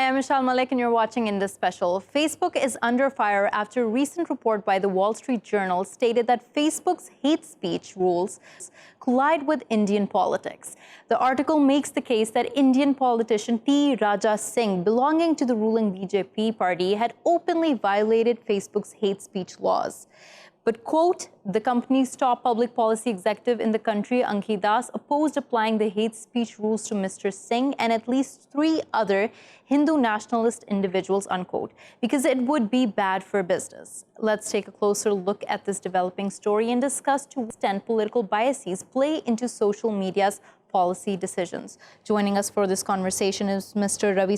I'm Meshal Malik and you're watching Indus Special. Facebook is under fire after a recent report by the Wall Street Journal stated that Facebook's hate speech rules collide with Indian politics. The article makes the case that Indian politician T. Raja Singh, belonging to the ruling BJP party, had openly violated Facebook's hate speech laws. But, quote, the company's top public policy executive in the country, Ankhi Das, opposed applying the hate speech rules to Mr. Singh and at least 3 other Hindu nationalist individuals, unquote, because it would be bad for business. Let's take a closer look at this developing story and discuss to what extent political biases play into social media's policy decisions. Joining us for this conversation is Mr. Ravi,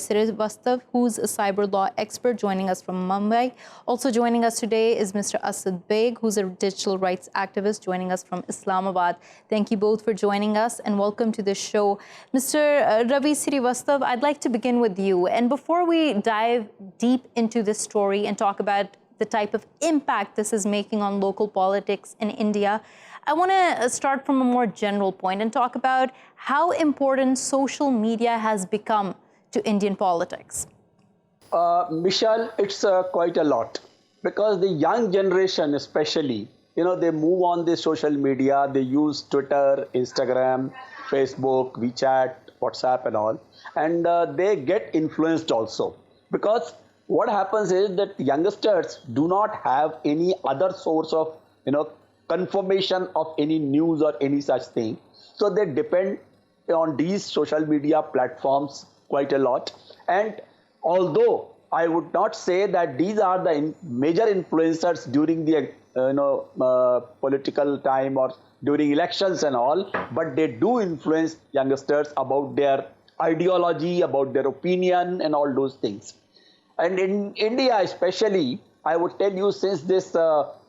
who's a cyber law expert, joining us from Mumbai. Also joining us today is Mr. Asad Baig, who's a digital rights activist, joining us from Islamabad. Thank you both for joining us and welcome to the show. Mr. Ravi Srivastava, I'd like to begin with you. And before we dive deep into this story and talk about the type of impact this is making on local politics in India, I want to start from a more general point and talk about how important social media has become to Indian politics. Meshal, it's quite a lot because the young generation especially, they move on the social media, they use Twitter, Instagram, Facebook, WeChat, WhatsApp and all, and they get influenced also because what happens is that youngsters do not have any other source of, confirmation of any news or any such thing. So they depend on these social media platforms quite a lot. And although I would not say that these are the major influencers during the political time or during elections and all, but they do influence youngsters about their ideology, about their opinion and all those things. And in India especially, I would tell you, since this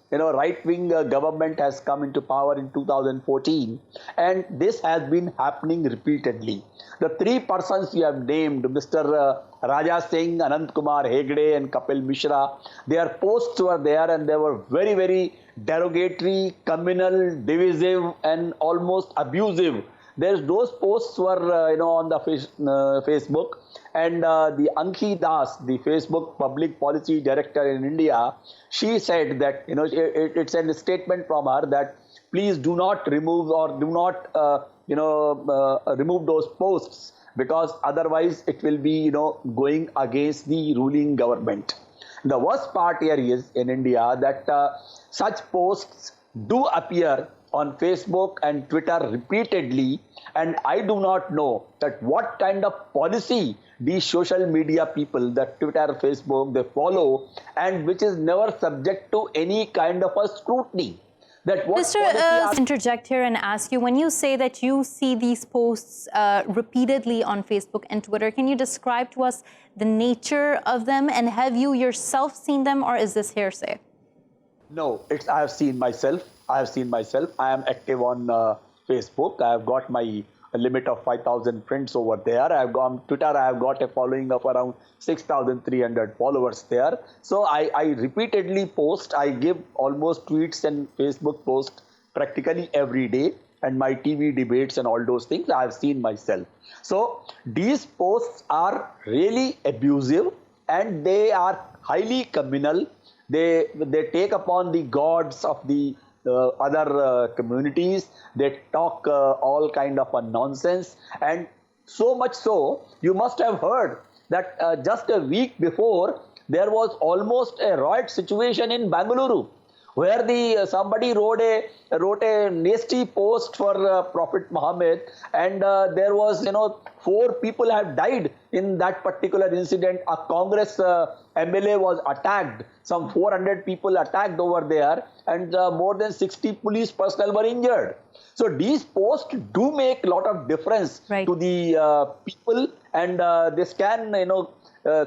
right-wing government has come into power in 2014, and this has been happening repeatedly. The 3 persons you have named, Mr. Raja Singh, Anant Kumar Hegde and Kapil Mishra, their posts were there and they were very, very derogatory, communal, divisive and almost abusive. Those posts were on the Facebook, and the Ankhi Das, the Facebook public policy director in India, she said that it's a statement from her that please do not remove or do not remove those posts because otherwise it will be going against the ruling government. The worst part here is in India that such posts do appear on Facebook and Twitter repeatedly, and I do not know that what kind of policy these social media people, that Twitter, Facebook, they follow, and which is never subject to any kind of a scrutiny. Mr. Interject here and ask you, when you say that you see these posts repeatedly on Facebook and Twitter, can you describe to us the nature of them, and have you yourself seen them, or is this hearsay? No, I have seen myself. I am active on Facebook. I have got my limit of 5,000 friends over there. I have got on Twitter. I have got a following of around 6,300 followers there. So I repeatedly post. I give almost tweets and Facebook posts practically every day, and my TV debates and all those things I have seen myself. So these posts are really abusive and they are highly communal. They take upon the gods of the other communities. They talk all kind of a nonsense, and so much so you must have heard that just a week before there was almost a riot situation in Bengaluru, where somebody wrote a nasty post for Prophet Muhammad, and there was 4 people have died in that particular incident. A Congress MLA was attacked. Some 400 people attacked over there, and more than 60 police personnel were injured. So these posts do make a lot of difference to the people, and this can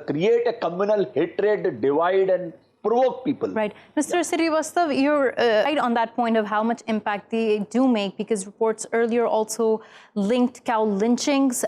create a communal hatred, divide, and provoke people. Right. Mr. Srivastava, you're right on that point of how much impact they do make, because reports earlier also linked cow lynchings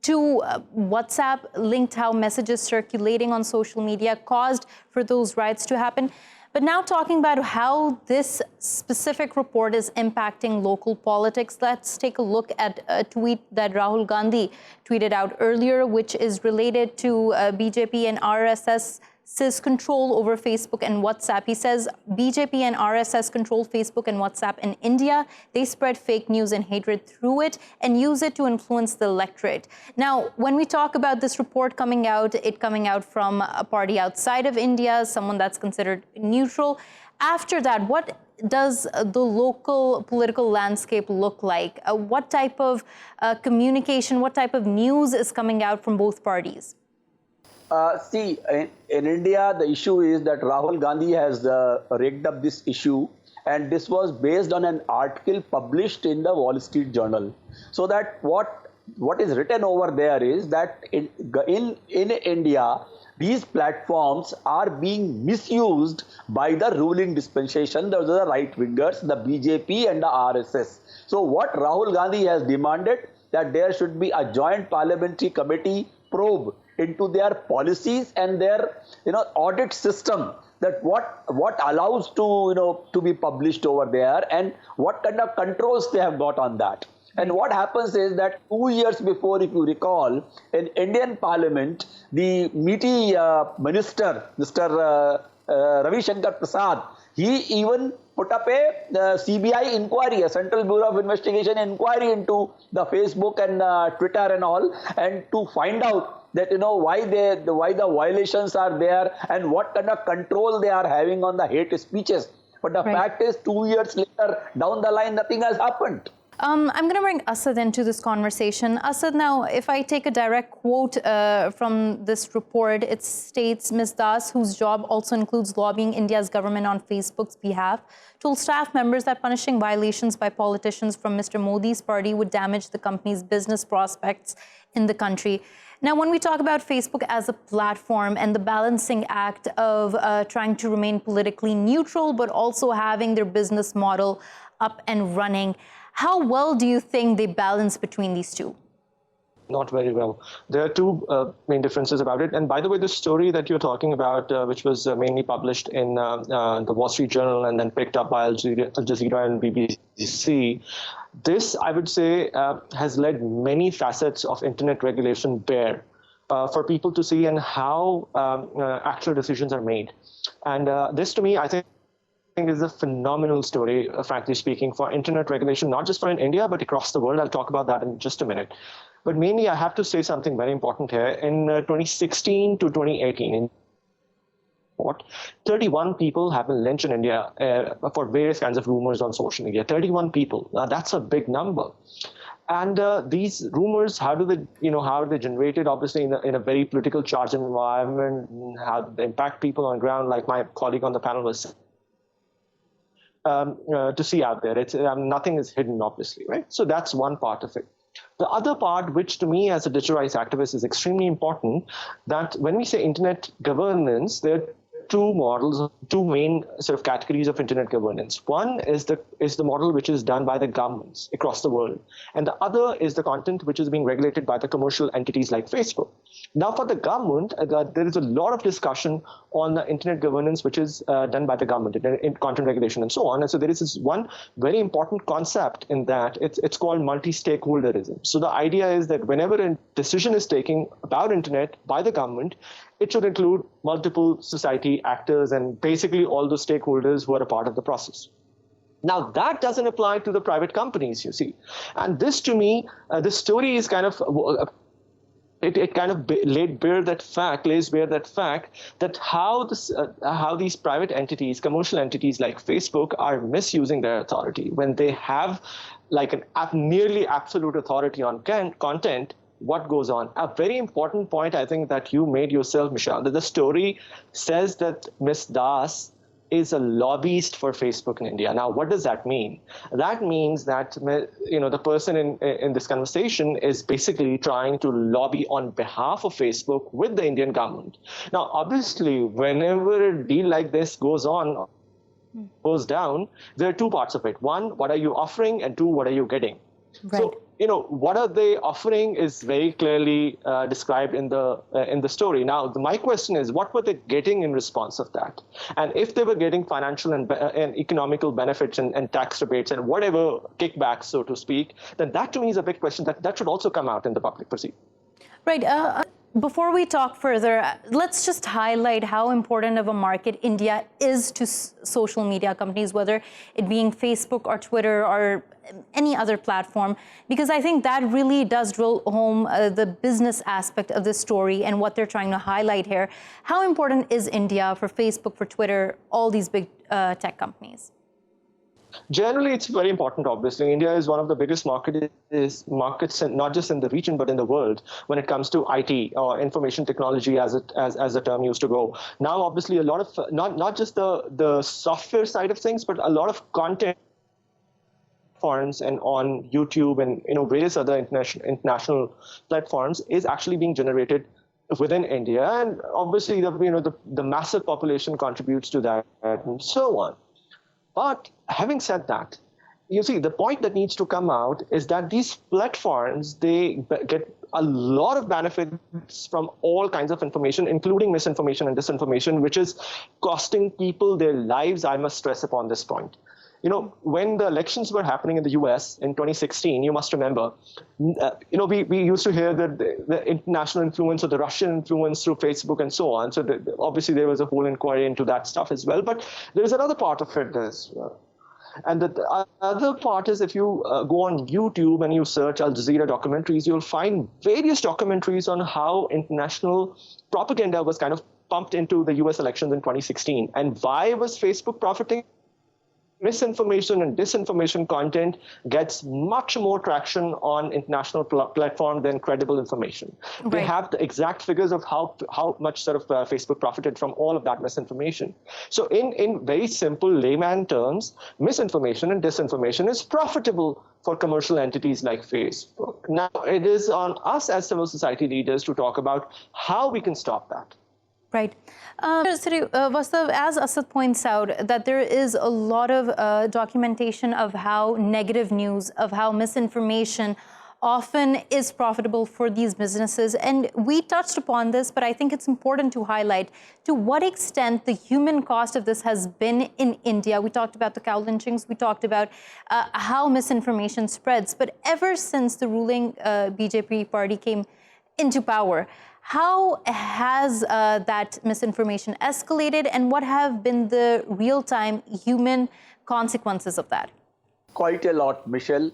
to WhatsApp, linked how messages circulating on social media caused for those riots to happen. But now talking about how this specific report is impacting local politics, let's take a look at a tweet that Rahul Gandhi tweeted out earlier, which is related to BJP and RSS's control over Facebook and WhatsApp. He says BJP and RSS control Facebook and WhatsApp in India. They spread fake news and hatred through it and use it to influence the electorate. Now, when we talk about this report coming out, it coming out from a party outside of India, someone that's considered neutral, after that, what does the local political landscape look like? What type of communication, what type of news is coming out from both parties? See, in India, the issue is that Rahul Gandhi has rigged up this issue, and this was based on an article published in the Wall Street Journal. So that what is written over there is that in India, these platforms are being misused by the ruling dispensation, those are the right-wingers, the BJP and the RSS. So what Rahul Gandhi has demanded, that there should be a joint parliamentary committee probe into their policies and their audit system, that what allows to be published over there and what kind of controls they have got on that. And what happens is that 2 years before, if you recall, in Indian Parliament, the meaty minister, Mr. Ravi Prasad, he even put up a CBI inquiry, a Central Bureau of Investigation inquiry into the Facebook and Twitter and all, and to find out that why the violations are there and what kind of control they are having on the hate speeches. But the fact is, 2 years later, down the line, nothing has happened. I'm going to bring Asad into this conversation. Asad, now, if I take a direct quote from this report, it states, Ms. Das, whose job also includes lobbying India's government on Facebook's behalf, told staff members that punishing violations by politicians from Mr. Modi's party would damage the company's business prospects in the country. Now, when we talk about Facebook as a platform and the balancing act of trying to remain politically neutral, but also having their business model up and running, how well do you think they balance between these two? Not very well. There are two main differences about it. And by the way, the story that you're talking about, which was mainly published in the Wall Street Journal and then picked up by Al Jazeera and BBC, this, I would say, has led many facets of internet regulation bare for people to see and how actual decisions are made. And this, to me, I think, is a phenomenal story, frankly speaking, for internet regulation, not just for in India, but across the world. I'll talk about that in just a minute. But mainly, I have to say something very important here. In 2016 to 2018, 31 people have been lynched in India for various kinds of rumors on social media. 31 people. Now, that's a big number. And these rumors, how are they generated? Obviously, in a very political charged environment, how they impact people on the ground, like my colleague on the panel was saying. To see out there. Nothing is hidden, obviously, right? So that's one part of it. The other part, which to me as a digital rights activist is extremely important, that when we say internet governance, there are two models, two main sort of categories of internet governance. One is the model which is done by the governments across the world, and the other is the content which is being regulated by the commercial entities like Facebook. Now, for the government, there is a lot of discussion on the internet governance which is done by the government in content regulation and so on. And so there is this one very important concept in that. It's called multi-stakeholderism. So the idea is that whenever a decision is taken about internet by the government, it should include multiple society actors and basically all the stakeholders who are a part of the process. Now, that doesn't apply to the private companies, you see. And this, to me, this story is kind of, it kind of lays bare that fact that how these private entities, commercial entities like Facebook are misusing their authority when they have like an nearly absolute authority on content. What goes on? A very important point, I think, that you made yourself, Meshal, that the story says that Ms. Das is a lobbyist for Facebook in India. Now, what does that mean? That means that the person in this conversation is basically trying to lobby on behalf of Facebook with the Indian government. Now, obviously, whenever a deal like this goes down, there are two parts of it. One, what are you offering? And two, what are you getting? Right. So what are they offering is very clearly described in the story. Now, my question is, what were they getting in response of that? And if they were getting financial and economical benefits and tax rebates and whatever kickbacks, so to speak, then that to me is a big question that should also come out in the public proceeding. Right. Before we talk further, let's just highlight how important of a market India is to social media companies, whether it being Facebook or Twitter or any other platform, because I think that really does drill home the business aspect of this story and what they're trying to highlight here. How important is India for Facebook, for Twitter, all these big tech companies? Generally, it's very important, obviously. India is one of the biggest markets, not just in the region, but in the world when it comes to IT or information technology, as the term used to go. Now, obviously, a lot of, not just the software side of things, but a lot of content platforms and on YouTube and various other international platforms is actually being generated within India. And obviously, the massive population contributes to that and so on. But having said that, you see, the point that needs to come out is that these platforms, they get a lot of benefits from all kinds of information, including misinformation and disinformation, which is costing people their lives. I must stress upon this point. When the elections were happening in the US in 2016, you must remember, we used to hear that the international influence or the Russian influence through Facebook and so on. So obviously there was a whole inquiry into that stuff as well. But there's another part of it as well. And the other part is if you go on YouTube and you search Al Jazeera documentaries, you'll find various documentaries on how international propaganda was kind of pumped into the US elections in 2016. And why was Facebook profiting? Misinformation and disinformation content gets much more traction on international platform than credible information. Right. They have the exact figures of how much sort of Facebook profited from all of that misinformation. So in very simple layman terms, misinformation and disinformation is profitable for commercial entities like Facebook. Now, it is on us as civil society leaders to talk about how we can stop that. Right. Srivastava, as Asad points out, that there is a lot of documentation of how negative news, of how misinformation often is profitable for these businesses. And we touched upon this, but I think it's important to highlight to what extent the human cost of this has been in India. We talked about the cow lynchings. We talked about how misinformation spreads. But ever since the ruling BJP party came into power, how has that misinformation escalated, and what have been the real-time human consequences of that? Quite a lot, Meshal.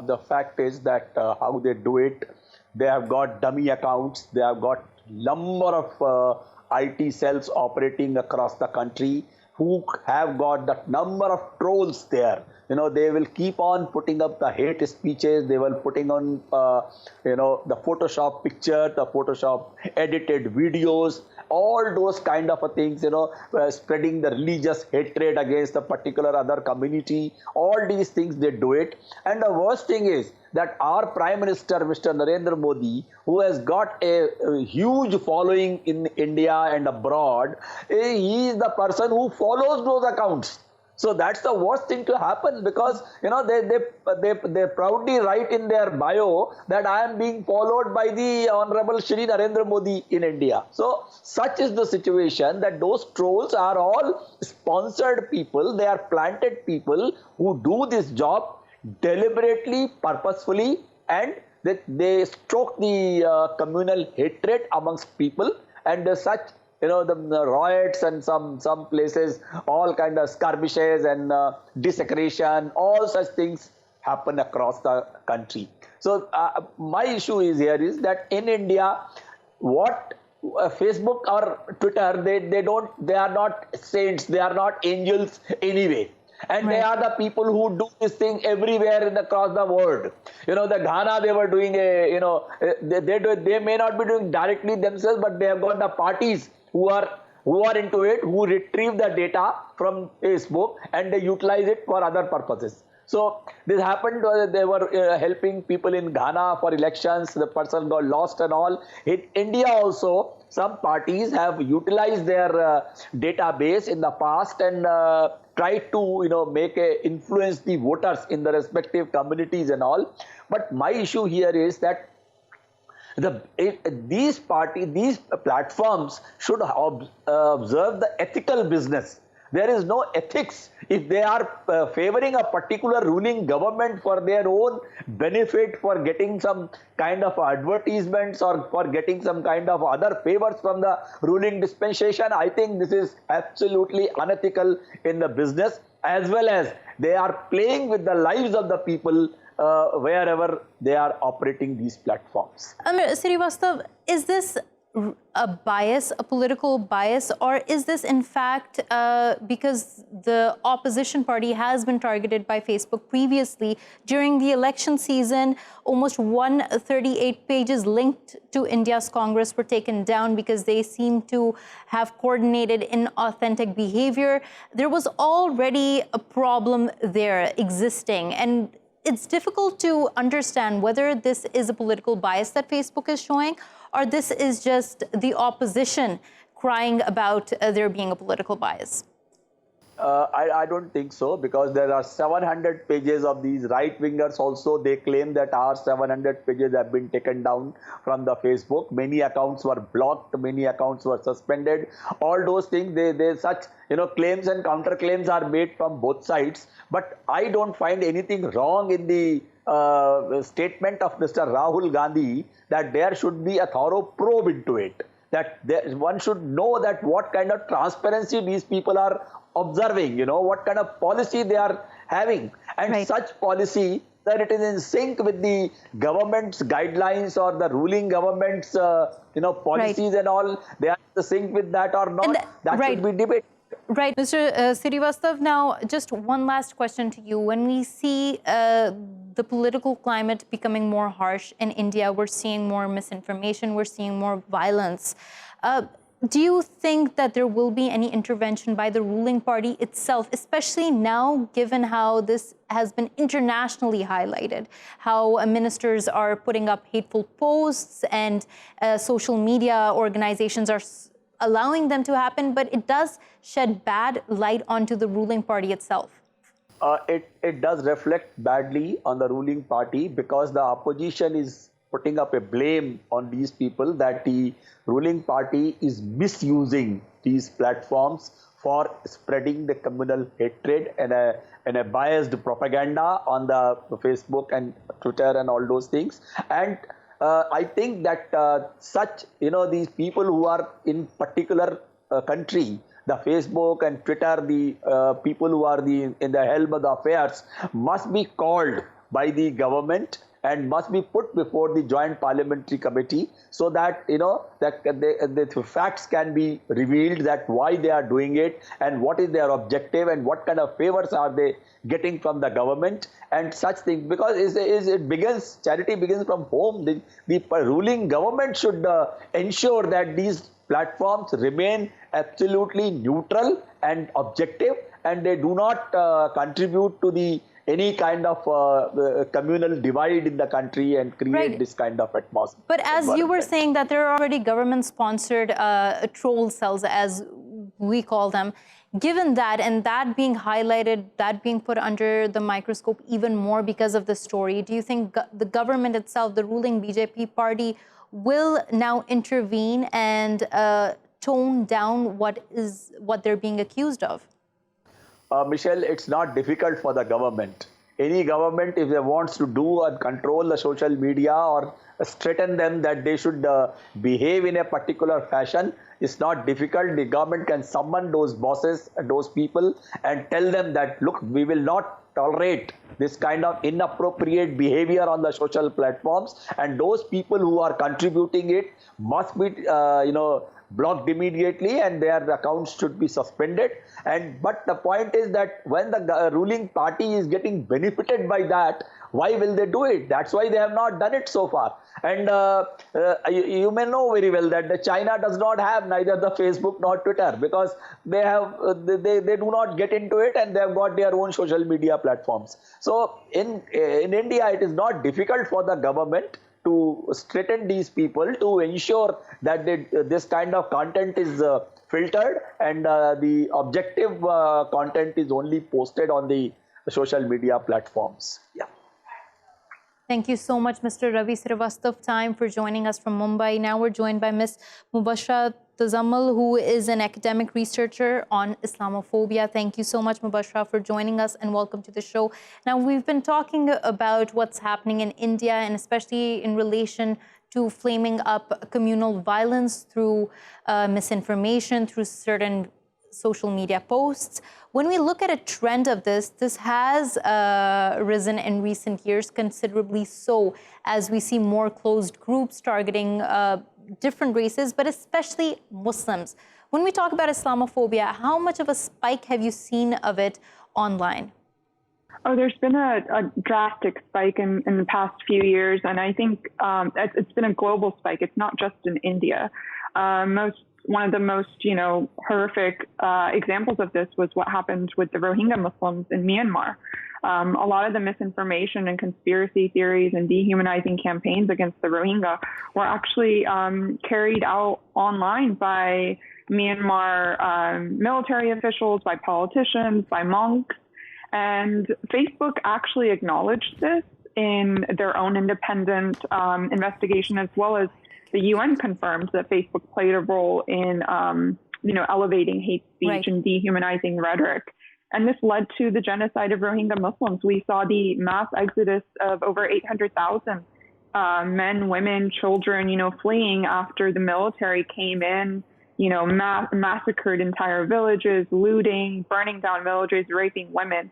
The fact is that how they do it, they have got dummy accounts, they have got number of IT cells operating across the country who have got that number of trolls there. They will keep on putting up the hate speeches, they will putting on, the Photoshop picture, the Photoshop edited videos, all those kind of things, spreading the religious hatred against a particular other community. All these things, they do it. And the worst thing is that our Prime Minister, Mr. Narendra Modi, who has got a huge following in India and abroad, he is the person who follows those accounts. So that's the worst thing to happen, because they proudly write in their bio that I am being followed by the Honorable Shri Narendra Modi in India. So such is the situation that those trolls are all sponsored people. They are planted people who do this job deliberately, purposefully, and they stoke the communal hatred amongst people, and such. The riots and some places, all kind of skirmishes and desecration, all such things happen across the country. So my issue is that in India, what Facebook or Twitter, they are not saints, they are not angels anyway. And right. They are the people who do this thing everywhere across the world. The Ghana, they were doing they may not be doing directly themselves, but they have got the parties who are into it, who retrieve the data from Facebook and they utilize it for other purposes. So this happened, they were helping people in Ghana for elections, the person got lost and all. In India also, some parties have utilized their database in the past and try to influence the voters in the respective communities and all. But my issue here is that these platforms should observe the ethical business. There is no ethics if they are favoring a particular ruling government for their own benefit, for getting some kind of advertisements or for getting some kind of other favors from the ruling dispensation. I think this is absolutely unethical in the business, as well as they are playing with the lives of the people wherever they are operating these platforms. Srivastava, is this a bias, a political bias, or is this in fact because the opposition party has been targeted by Facebook previously during the election season? Almost 138 pages linked to India's Congress were taken down because they seem to have coordinated inauthentic behavior. There was already a problem there existing, and it's difficult to understand whether this is a political bias that Facebook is showing, or this is just the opposition crying about there being a political bias. I don't think so, because there are 700 pages of these right-wingers also. They claim that our 700 pages have been taken down from the Facebook. Many accounts were blocked, many accounts were suspended. All those things, they such claims and counterclaims are made from both sides. But I don't find anything wrong in the statement of Mr. Rahul Gandhi that there should be a thorough probe into it. That one should know that what kind of transparency these people are observing, what kind of policy they are having. And such policy, that it is in sync with the government's guidelines or the ruling government's, policies and all, they are in sync with that or not, that should be debated. Right. Mr. Srivastava, now just one last question to you. When we see the political climate becoming more harsh in India, we're seeing more misinformation, we're seeing more violence. Do you think that there will be any intervention by the ruling party itself, especially now, given how this has been internationally highlighted, how ministers are putting up hateful posts and social media organizations are allowing them to happen, but it does shed bad light onto the ruling party itself? It does reflect badly on the ruling party, because the opposition is putting up a blame on these people that the ruling party is misusing these platforms for spreading the communal hatred and a biased propaganda on the Facebook and Twitter and all those things. And I think that such, these people who are in particular country, the Facebook and Twitter, the people who are in the helm of the affairs, must be called by the government and must be put before the Joint Parliamentary Committee, so that that the facts can be revealed, that why they are doing it and what is their objective and what kind of favors are they getting from the government and such things. Because charity begins from home. The ruling government should ensure that these platforms remain absolutely neutral and objective, and they do not contribute to any kind of communal divide in the country and create this kind of atmosphere. But as you were saying that there are already government-sponsored troll cells, as we call them, given that and that being highlighted, that being put under the microscope even more because of the story, do you think the government itself, the ruling BJP party, will now intervene and tone down what they're being accused of? Michelle, it's not difficult for the government. Any government, if they wants to do and control the social media or straighten them that they should behave in a particular fashion, it's not difficult. The government can summon those bosses, those people, and tell them that, look, we will not tolerate this kind of inappropriate behavior on the social platforms, and those people who are contributing it must be, blocked immediately, and their accounts should be suspended. But the point is that when the ruling party is getting benefited by that, why will they do it? That's why they have not done it so far. And you may know very well that China does not have neither the Facebook nor Twitter, because they do not get into it, and they have got their own social media platforms. So in India, it is not difficult for the government to straighten these people, to ensure that this kind of content is filtered, and the objective content is only posted on the social media platforms. Yeah. Thank you so much, Mr. Ravi Srivastava, time for joining us from Mumbai. Now we're joined by Ms. Mobashra Tazamal, who is an academic researcher on Islamophobia. Thank you so much, Mobashra, for joining us, and welcome to the show. Now, we've been talking about what's happening in India, and especially in relation to flaming up communal violence through misinformation, through certain social media posts. When we look at a trend of this has risen in recent years, considerably so, as we see more closed groups targeting different races, but especially Muslims. When we talk about Islamophobia, how much of a spike have you seen of it online? Oh, there's been a drastic spike in the past few years, and I think it's been a global spike. It's not just in India. One of the most, horrific examples of this was what happened with the Rohingya Muslims in Myanmar. A lot of the misinformation and conspiracy theories and dehumanizing campaigns against the Rohingya were actually carried out online by Myanmar military officials, by politicians, by monks. And Facebook actually acknowledged this in their own independent investigation, as well as the UN confirmed that Facebook played a role in, elevating hate speech and dehumanizing rhetoric. And this led to the genocide of Rohingya Muslims. We saw the mass exodus of over 800,000 men, women, children, fleeing after the military came in, massacred entire villages, looting, burning down villages, raping women.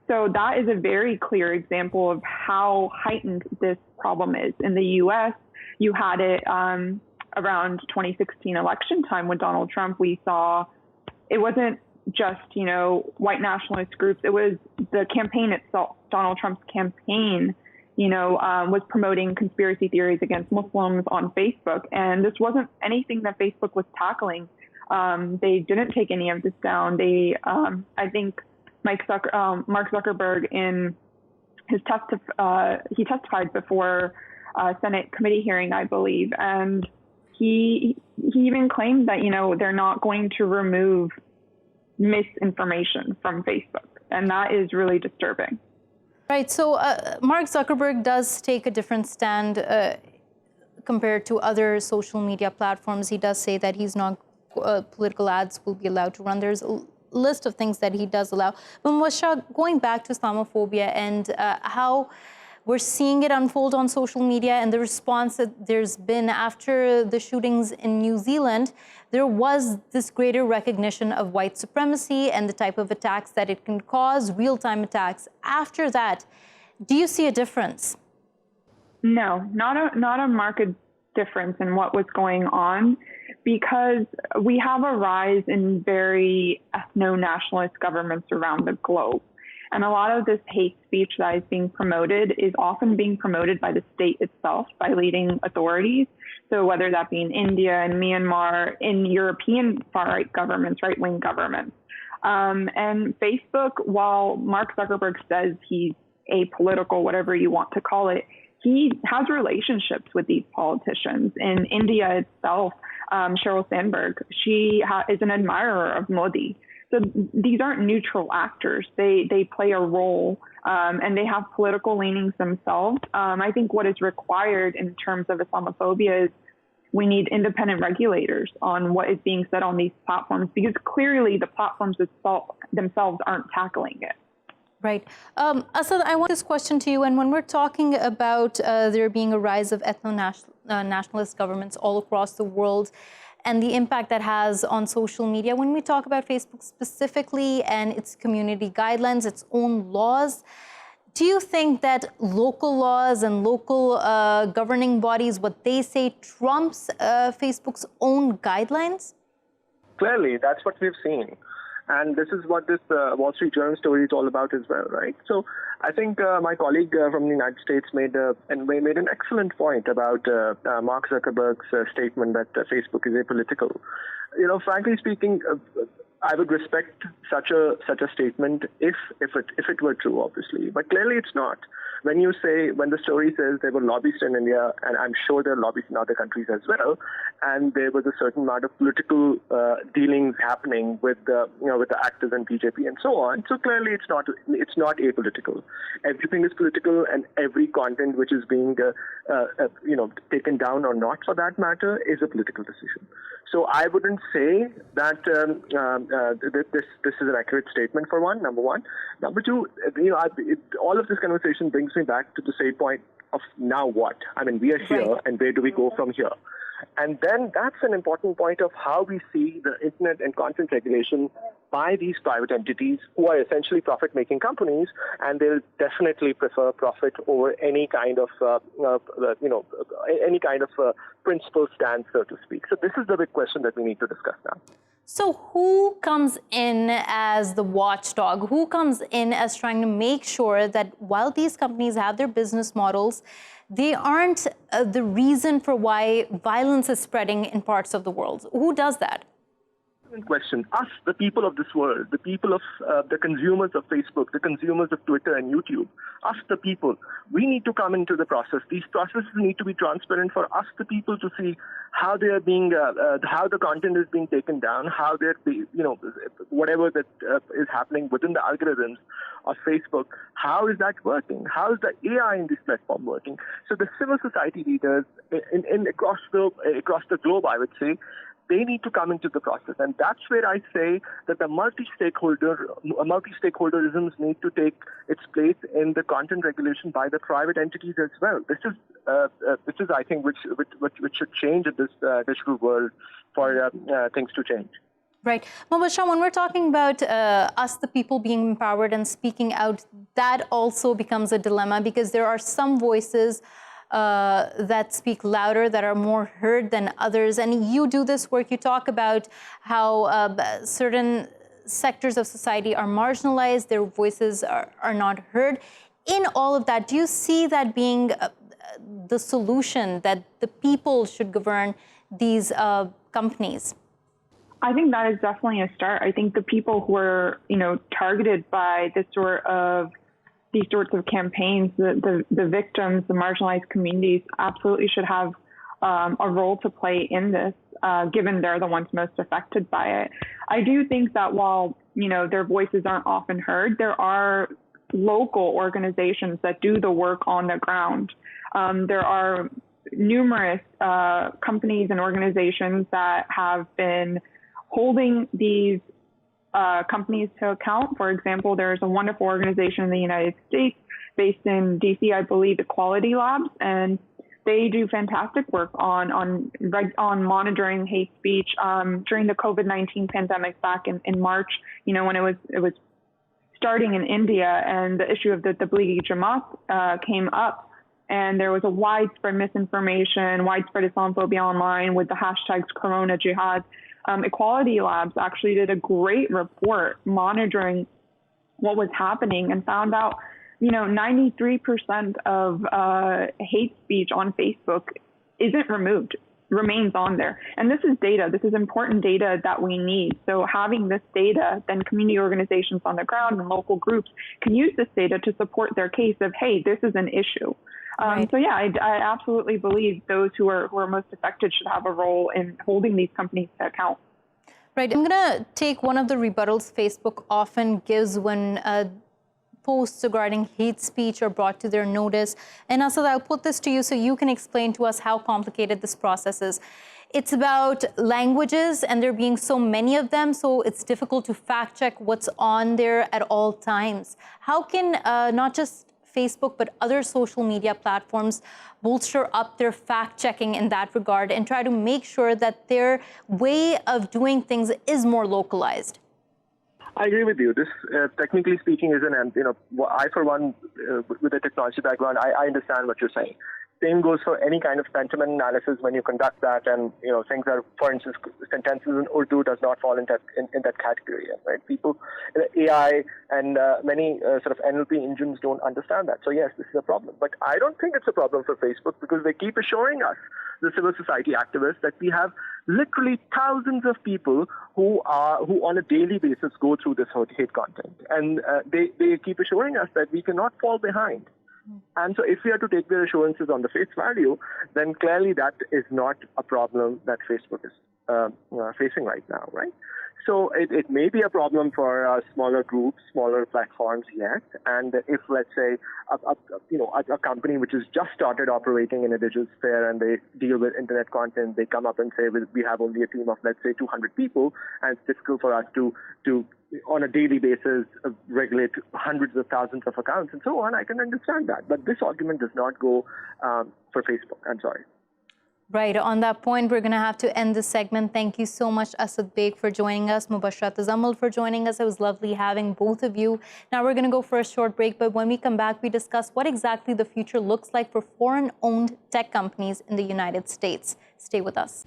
So that is a very clear example of how heightened this problem is. In the U.S., you had it around 2016 election time with Donald Trump. We saw it wasn't just, white nationalist groups. It was the campaign itself. Donald Trump's campaign, was promoting conspiracy theories against Muslims on Facebook. And this wasn't anything that Facebook was tackling. They didn't take any of this down. They, I think, Mark Zuckerberg in his he testified before Senate committee hearing, I believe, and he even claimed that they're not going to remove misinformation from Facebook, and that is really disturbing. Right. So Mark Zuckerberg does take a different stand compared to other social media platforms. He does say that he's not political ads will be allowed to run. There's a list of things that he does allow. But Mobashra, going back to Islamophobia and how we're seeing it unfold on social media and the response that there's been after the shootings in New Zealand, there was this greater recognition of white supremacy and the type of attacks that it can cause, real-time attacks. After that, do you see a difference? No, not a marked difference in what was going on, because we have a rise in very ethno-nationalist governments around the globe. And a lot of this hate speech that is being promoted is often being promoted by the state itself, by leading authorities. So whether that be in India and Myanmar, in European far-right governments, right-wing governments. And Facebook, while Mark Zuckerberg says he's apolitical, whatever you want to call it, he has relationships with these politicians. In India itself, Sheryl Sandberg, she is an admirer of Modi. So these aren't neutral actors. They play a role, and they have political leanings themselves. I think what is required in terms of Islamophobia is we need independent regulators on what is being said on these platforms, because clearly the platforms themselves aren't tackling it. Right. Asad, I want this question to you. And when we're talking about there being a rise of ethno-nationalist governments all across the world, and the impact that has on social media, when we talk about Facebook specifically and its community guidelines, its own laws, do you think that local laws and local governing bodies, what they say, trumps Facebook's own guidelines? Clearly, that's what we've seen. And this is what this Wall Street Journal story is all about as well, right? So I think my colleague from the United States made an excellent point about Mark Zuckerberg's statement that Facebook is apolitical. Frankly speaking, I would respect such a statement if it were true, obviously, but clearly it's not. when the story says there were lobbyists in India, and I'm sure there are lobbyists in other countries as well, and there was a certain amount of political dealings happening with the actors in BJP and so on. So clearly, it's not apolitical. Everything is political, and every content which is being taken down or not, for that matter, is a political decision. So I wouldn't say that this is an accurate statement, for one, number one. Number two, all of this conversation brings me back to the same point of now what? I mean, we are here, and where do we go from here? And then that's an important point of how we see the internet and content regulation by these private entities who are essentially profit-making companies, and they'll definitely prefer profit over any kind of principle stance, so to speak. So this is the big question that we need to discuss now. So who comes in as the watchdog? Who comes in as trying to make sure that while these companies have their business models, they aren't the reason for why violence is spreading in parts of the world? Who does that? Question. Us, the people of this world, the people of the consumers of Facebook, the consumers of Twitter and YouTube, us, the people, we need to come into the process. These processes need to be transparent for us, the people, to see how they are being, how the content is being taken down, how they're, whatever that is happening within the algorithms of Facebook, how is that working? How is the AI in this platform working? So the civil society leaders across the globe, I would say, they need to come into the process. And that's where I say that the multi-stakeholderisms need to take its place in the content regulation by the private entities as well. This is I think, which should change in this digital world for things to change. Right. Mobashra, when we're talking about us, the people, being empowered and speaking out, that also becomes a dilemma, because there are some voices that speak louder, that are more heard than others. And you do this work, you talk about how certain sectors of society are marginalized, their voices are not heard. In all of that, do you see that being the solution, that the people should govern these companies? I think that is definitely a start. I think the people who are, targeted by these sorts of campaigns, the victims, the marginalized communities, absolutely should have a role to play in this, given they're the ones most affected by it. I do think that while, their voices aren't often heard, there are local organizations that do the work on the ground. There are numerous companies and organizations that have been holding these companies to account. For example, there's a wonderful organization in the United States based in DC, I believe, Equality Labs, and they do fantastic work on monitoring hate speech during the COVID-19 pandemic back in March. When it was starting in India, and the issue of the Tablighi Jamaat came up, and there was a widespread misinformation, widespread Islamophobia online with the hashtags Corona Jihad. Equality Labs actually did a great report monitoring what was happening and found out, 93% of hate speech on Facebook isn't removed, remains on there. And this is data. This is important data that we need. So having this data, then community organizations on the ground and local groups can use this data to support their case of, hey, this is an issue. Right. So yeah, I absolutely believe those who are most affected should have a role in holding these companies to account. Right. I'm going to take one of the rebuttals Facebook often gives when posts regarding hate speech are brought to their notice. And Asad, I'll put this to you so you can explain to us how complicated this process is. It's about languages, and there being so many of them, so it's difficult to fact check what's on there at all times. How can not just Facebook, but other social media platforms bolster up their fact-checking in that regard and try to make sure that their way of doing things is more localized? I agree with you. This, technically speaking, is I, for one, with a technology background, I understand what you're saying. Same goes for any kind of sentiment analysis when you conduct that, and things are, for instance, sentences in Urdu does not fall in that category, right? People, AI and many sort of NLP engines don't understand that. So yes, this is a problem. But I don't think it's a problem for Facebook, because they keep assuring us, the civil society activists, that we have literally thousands of people who on a daily basis go through this hate content, and they keep assuring us that we cannot fall behind. And so if we are to take their assurances on the face value, then clearly that is not a problem that Facebook is facing right now, right? So it may be a problem for smaller groups, smaller platforms, yes. And if, let's say, a company which has just started operating in a digital sphere and they deal with internet content, they come up and say, we have only a team of, let's say, 200 people, and it's difficult for us to on a daily basis, regulate hundreds of thousands of accounts and so on, I can understand that. But this argument does not go for Facebook. I'm sorry. Right. On that point, we're going to have to end this segment. Thank you so much, Asad, Baig, for joining us, Mobashra, Tazamal, for joining us. It was lovely having both of you. Now we're going to go for a short break, but when we come back, we discuss what exactly the future looks like for foreign-owned tech companies in the United States. Stay with us.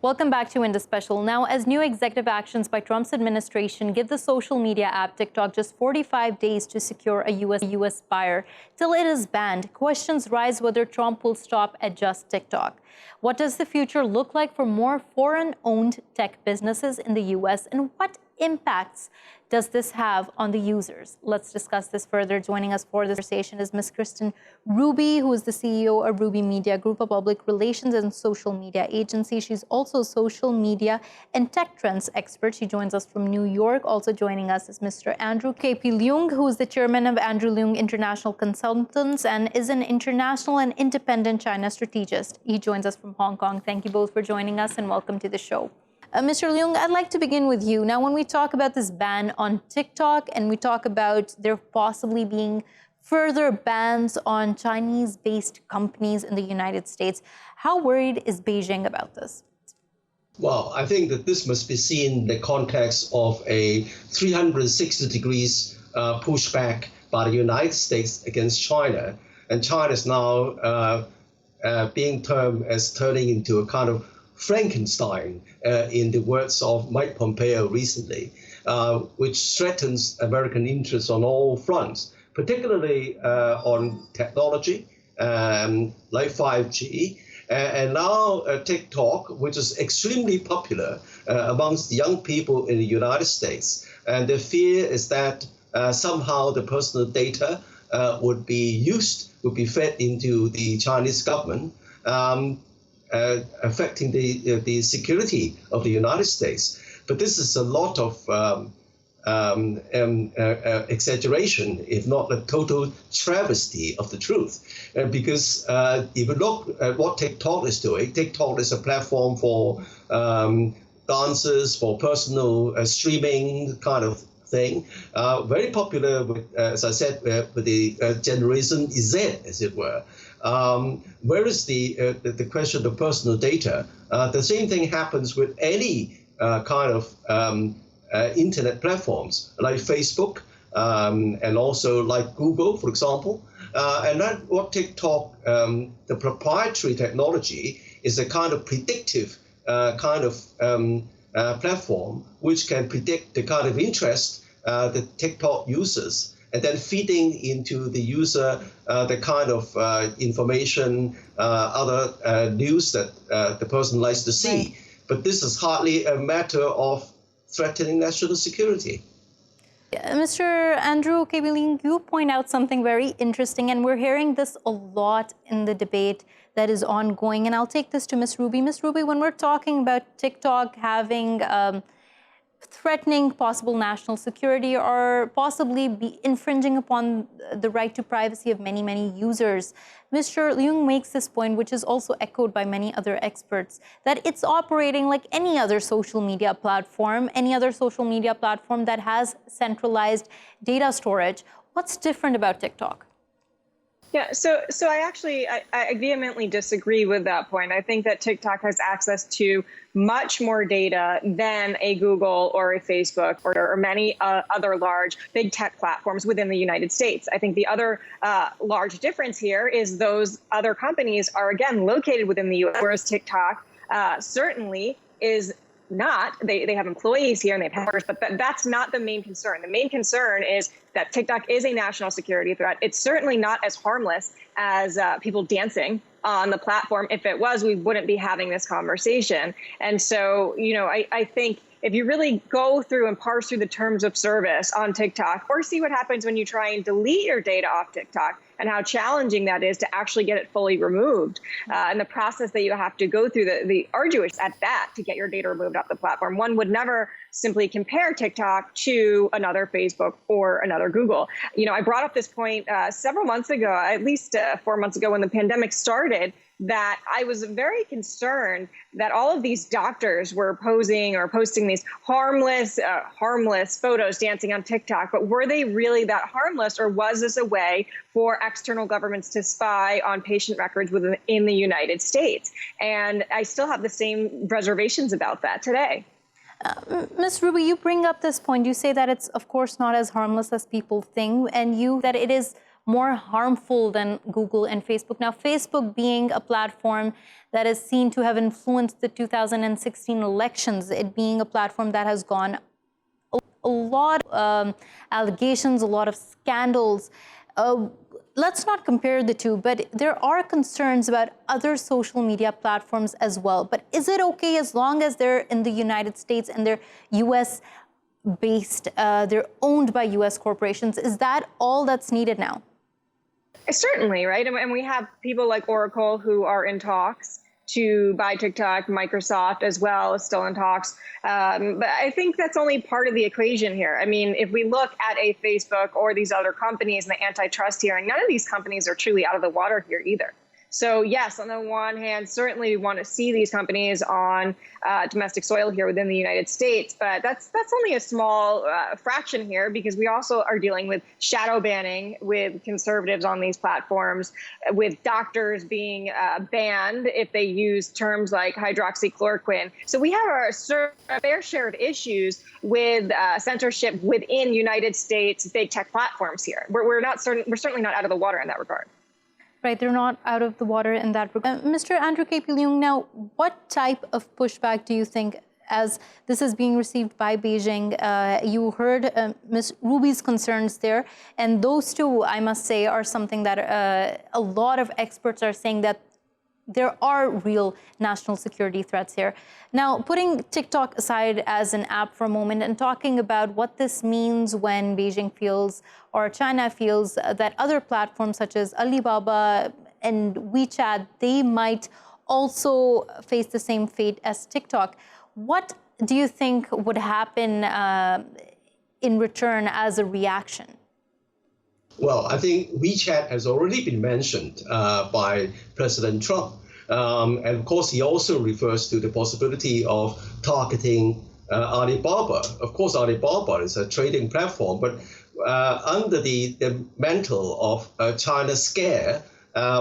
Welcome back to Indus Special. Now, as new executive actions by Trump's administration give the social media app TikTok just 45 days to secure a U.S. buyer, till it is banned, questions rise whether Trump will stop at just TikTok. What does the future look like for more foreign-owned tech businesses in the U.S., and what impacts does this have on the users? Let's discuss this further. Joining us for this conversation is Ms. Kristine Ruby, who is the CEO of Ruby Media Group, a public relations and social media agency. She's also a social media and tech trends expert. She joins us from New York. Also joining us is Mr. Andrew K.P. Leung, who is the chairman of Andrew Leung International Consultants and is an international and independent China strategist. He joins us from Hong Kong. Thank you both for joining us and welcome to the show. Mr. Leung, I'd like to begin with you. Now, when we talk about this ban on TikTok and we talk about there possibly being further bans on Chinese-based companies in the United States, how worried is Beijing about this? Well, I think that this must be seen in the context of a 360 degrees pushback by the United States against China. And China is now being termed as turning into a kind of Frankenstein, in the words of Mike Pompeo recently, which threatens American interests on all fronts, particularly on technology, like 5G, and now TikTok, which is extremely popular amongst young people in the United States. And the fear is that somehow the personal data would be fed into the Chinese government, affecting the security of the United States. But this is a lot of exaggeration, if not a total travesty of the truth. Because if you look at what TikTok is doing, TikTok is a platform for dancers, for personal streaming kind of thing, very popular with, as I said, with the Generation Z, as it were. Whereas the question of personal data, the same thing happens with any kind of internet platforms like Facebook and also like Google, for example. And that what TikTok, the proprietary technology, is a kind of predictive kind of platform which can predict the kind of interest that TikTok uses, and then feeding into the user the kind of information, other news that the person likes to see. Right. But this is hardly a matter of threatening national security. Mr. Andrew K.B. Leung, you point out something very interesting, and we're hearing this a lot in the debate that is ongoing. And I'll take this to Ms. Ruby. Ms. Ruby, when we're talking about TikTok having threatening possible national security or possibly be infringing upon the right to privacy of many, many users, Mr. Leung makes this point, which is also echoed by many other experts, that it's operating like any other social media platform that has centralized data storage. What's different about TikTok? Yeah, so I vehemently disagree with that point. I think that TikTok has access to much more data than a Google or a Facebook or many other large big tech platforms within the United States. I think the other large difference here is those other companies are, again, located within the U.S., whereas TikTok certainly is not. They have employees here and they have partners, but that's not the main concern. The main concern is that TikTok is a national security threat. It's certainly not as harmless as people dancing on the platform. If it was, we wouldn't be having this conversation. And so, I think if you really go through and parse through the terms of service on TikTok, or see what happens when you try and delete your data off TikTok, and how challenging that is to actually get it fully removed, and the process that you have to go through, the arduous at that, to get your data removed off the platform. One would never simply compare TikTok to another Facebook or another Google. I brought up this point several months ago, at least 4 months ago when the pandemic started, that I was very concerned that all of these doctors were posting these harmless photos dancing on TikTok. But were they really that harmless, or was this a way for external governments to spy on patient records in the United States? And I still have the same reservations about that today. Ms. Ruby, you bring up this point. You say that it's, of course, not as harmless as people think, and that it is more harmful than Google and Facebook. Now, Facebook being a platform that is seen to have influenced the 2016 elections, it being a platform that has gone a lot of allegations, a lot of scandals. Let's not compare the two, but there are concerns about other social media platforms as well. But is it okay as long as they're in the United States and they're US-based, they're owned by US corporations? Is that all that's needed now? Certainly, right? And we have people like Oracle who are in talks to buy TikTok. Microsoft as well is still in talks. But I think that's only part of the equation here. I mean, if we look at a Facebook or these other companies in the antitrust hearing, none of these companies are truly out of the water here either. So yes, on the one hand, certainly we want to see these companies on domestic soil here within the United States, but that's only a small fraction here, because we also are dealing with shadow banning with conservatives on these platforms, with doctors being banned if they use terms like hydroxychloroquine. So we have our fair share of issues with censorship within United States big tech platforms here. We're certainly not out of the water in that regard. Right, they're not out of the water in that regard. Mr. Andrew K. P. Leung, now, what type of pushback do you think, as this is being received by Beijing? You heard Ms. Ruby's concerns there, and those two, I must say, are something that a lot of experts are saying that there are real national security threats here. Now, putting TikTok aside as an app for a moment and talking about what this means when Beijing feels, or China feels, that other platforms such as Alibaba and WeChat, they might also face the same fate as TikTok. What do you think would happen in return as a reaction? Well, I think WeChat has already been mentioned by President Trump. And of course, he also refers to the possibility of targeting Alibaba. Of course, Alibaba is a trading platform, but under the mantle of China's scare,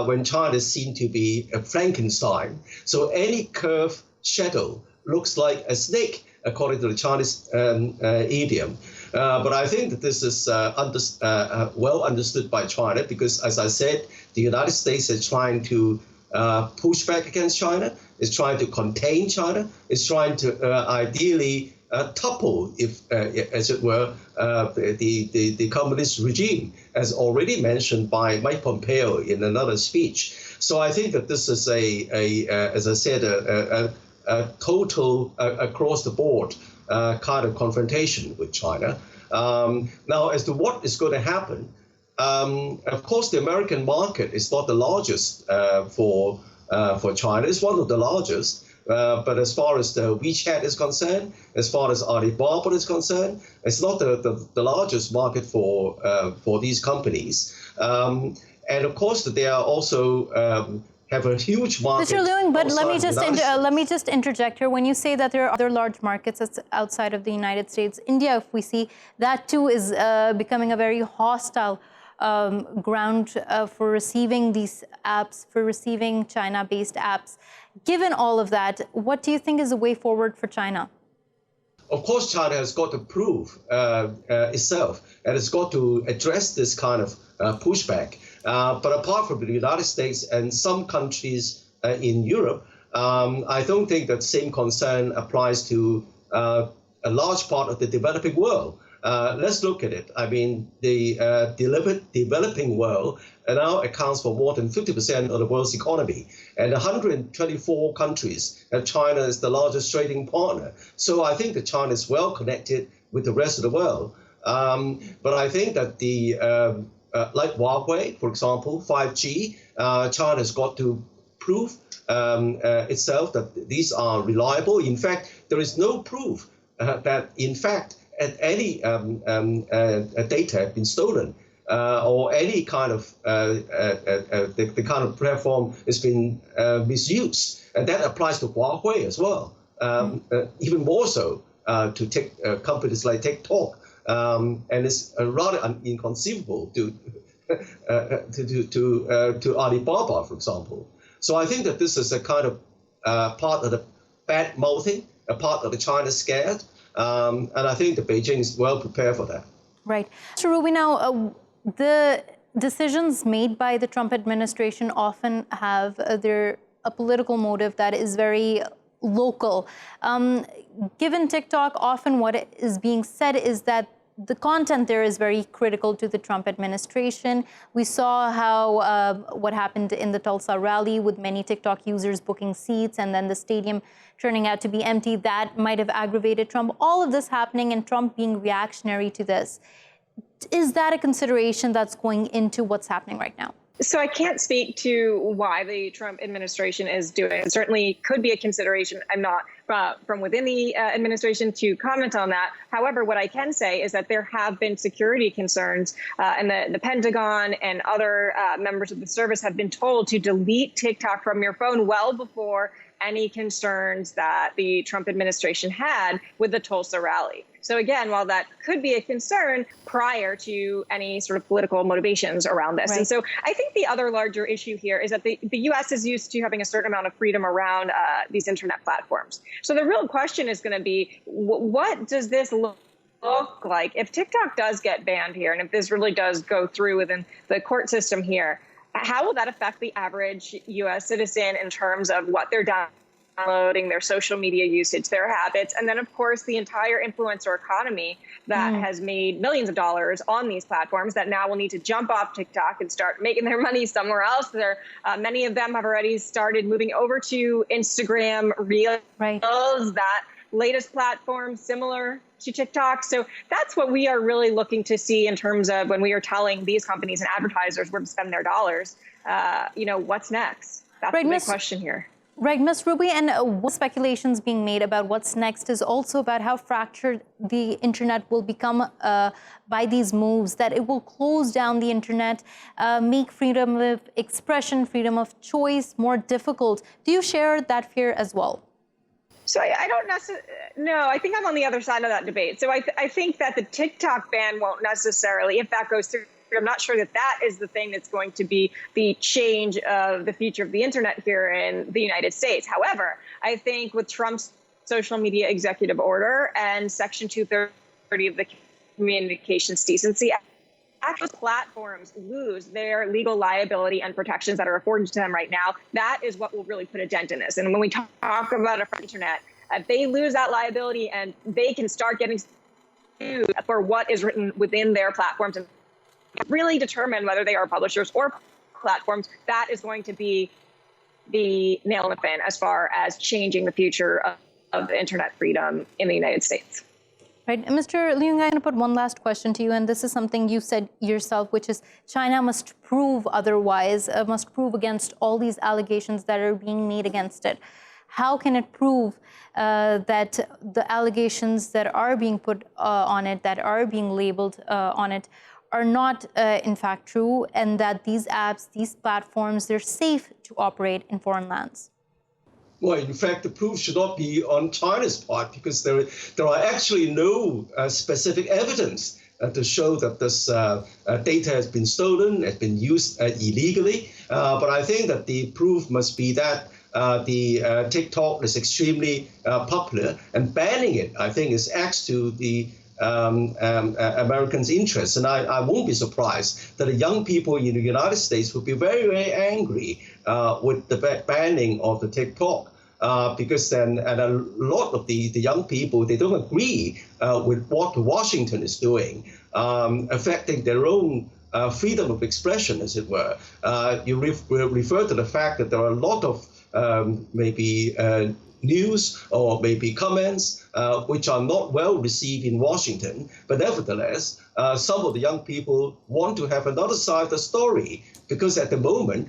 when China is seen to be a Frankenstein. So any curved shadow looks like a snake, according to the Chinese idiom. But I think that this is well understood by China, because, as I said, the United States is trying to push back against China, is trying to contain China, is trying to ideally topple, as it were, the communist regime, as already mentioned by Mike Pompeo in another speech. So I think that this is as I said, a total across the board kind of confrontation with China. Now, as to what is going to happen, of course, the American market is not the largest for China. It's one of the largest. But as far as the WeChat is concerned, as far as Alibaba is concerned, it's not the largest market for these companies. And of course, they are also have a huge market. Mr. Leung, but let me just interject here. When you say that there are other large markets outside of the United States, India, if we see, that too is becoming a very hostile ground for receiving these apps, for receiving China-based apps. Given all of that, what do you think is the way forward for China? Of course, China has got to prove itself, and it's got to address this kind of pushback. But apart from the United States and some countries in Europe, I don't think that same concern applies to a large part of the developing world. let's look at it. I mean, the developing world now accounts for more than 50% of the world's economy. And 124 countries, and China is the largest trading partner. So I think that China is well connected with the rest of the world. But I think that like Huawei, for example, 5G, China's got to prove itself that these are reliable. In fact, there is no proof that, in fact, any data have been stolen or any kind of the kind of platform has been misused, and that applies to Huawei as well. Even more so to companies like TikTok, and it's rather inconceivable to Alibaba, for example. So I think that this is a kind of part of the bad mouthing, a part of the China scared. And I think that Beijing is well prepared for that. Right. So, Ravi, now, the decisions made by the Trump administration often have a political motive that is very local. Given TikTok, often what is being said is that the content there is very critical to the Trump administration. We saw how what happened in the Tulsa rally with many TikTok users booking seats and then the stadium turning out to be empty. That might have aggravated Trump. All of this happening and Trump being reactionary to this. Is that a consideration that's going into what's happening right now? So I can't speak to why the Trump administration is doing it. It certainly could be a consideration. I'm not from within the administration to comment on that. However, what I can say is that there have been security concerns, and the Pentagon and other members of the service have been told to delete TikTok from your phone well before any concerns that the Trump administration had with the Tulsa rally. So again, while that could be a concern prior to any sort of political motivations around this. Right. And so I think the other larger issue here is that the U.S. is used to having a certain amount of freedom around these internet platforms. So the real question is going to be, what does this look like if TikTok does get banned here, and if this really does go through within the court system here? How will that affect the average U.S. citizen in terms of what they're downloading, their social media usage, their habits, and then, of course, the entire influencer economy that has made millions of dollars on these platforms that now will need to jump off TikTok and start making their money somewhere else. Many of them have already started moving over to Instagram Reels, that latest platform similar to TikTok. So that's what we are really looking to see in terms of when we are telling these companies and advertisers where to spend their dollars, what's next? That's the big question here. Right, Ms. Ruby, and what speculations being made about what's next is also about how fractured the internet will become by these moves, that it will close down the internet, make freedom of expression, freedom of choice more difficult. Do you share that fear as well? So I don't necessarily, no, I think I'm on the other side of that debate. So I think that the TikTok ban won't necessarily, if that goes through, I'm not sure that is the thing that's going to be the change of the future of the internet here in the United States. However, I think with Trump's social media executive order and Section 230 of the Communications Decency Act, actual platforms lose their legal liability and protections that are afforded to them right now. That is what will really put a dent in this. And when we talk about a free internet, if they lose that liability and they can start getting sued for what is written within their platforms and really determine whether they are publishers or platforms, that is going to be the nail in the coffin as far as changing the future of internet freedom in the United States. Right. Mr. Leung, I'm going to put one last question to you, and this is something you said yourself, which is China must prove otherwise, must prove against all these allegations that are being made against it. How can it prove that the allegations that are being put on it, that are being labeled on it, are not in fact true, and that these apps, these platforms, they're safe to operate in foreign lands? Well, in fact, the proof should not be on China's part, because there are actually no specific evidence to show that this data has been stolen, has been used illegally. But I think that the proof must be that the TikTok is extremely popular, and banning it, I think, acts to the Americans' interests. And I won't be surprised that the young people in the United States will be very, very angry with the banning of the TikTok. because then and a lot of the young people, they don't agree with what Washington is doing, affecting their own freedom of expression, as it were. You refer to the fact that there are a lot of maybe news or maybe comments which are not well received in Washington, but nevertheless, some of the young people want to have another side of the story, because at the moment,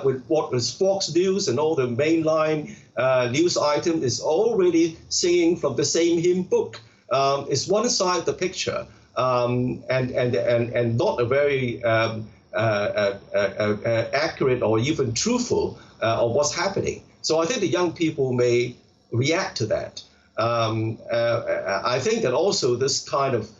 with what is Fox News and all the mainline news item is already singing from the same hymn book. It's one side of the picture, and not a very accurate or even truthful of what's happening. So I think the young people may react to that. I think that also this kind of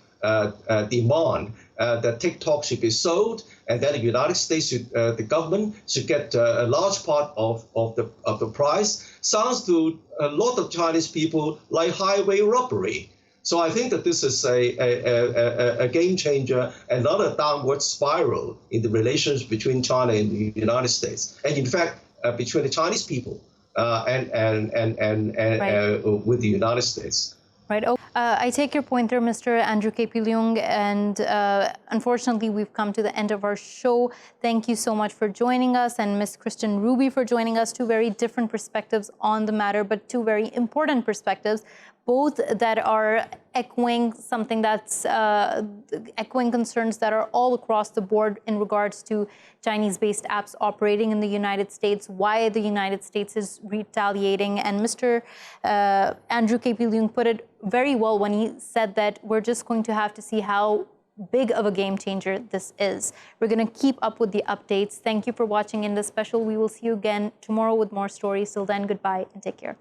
demand that TikTok should be sold, and that the United States, the government should get a large part of the price, sounds to a lot of Chinese people like highway robbery. So I think that this is a game changer, another downward spiral in the relations between China and the United States, and in fact between the Chinese people and with the United States. Right. I take your point there, Mr. Andrew K.P. Leung, and unfortunately, we've come to the end of our show. Thank you so much for joining us, and Ms. Kristine Ruby for joining us. Two very different perspectives on the matter, but two very important perspectives, both that are echoing something that's echoing concerns that are all across the board in regards to Chinese-based apps operating in the United States, why the United States is retaliating. And Mr. Andrew K.P. Leung put it very well when he said that we're just going to have to see how big of a game changer this is. We're going to keep up with the updates. Thank you for watching Indus Special. We will see you again tomorrow with more stories. Till then, goodbye and take care.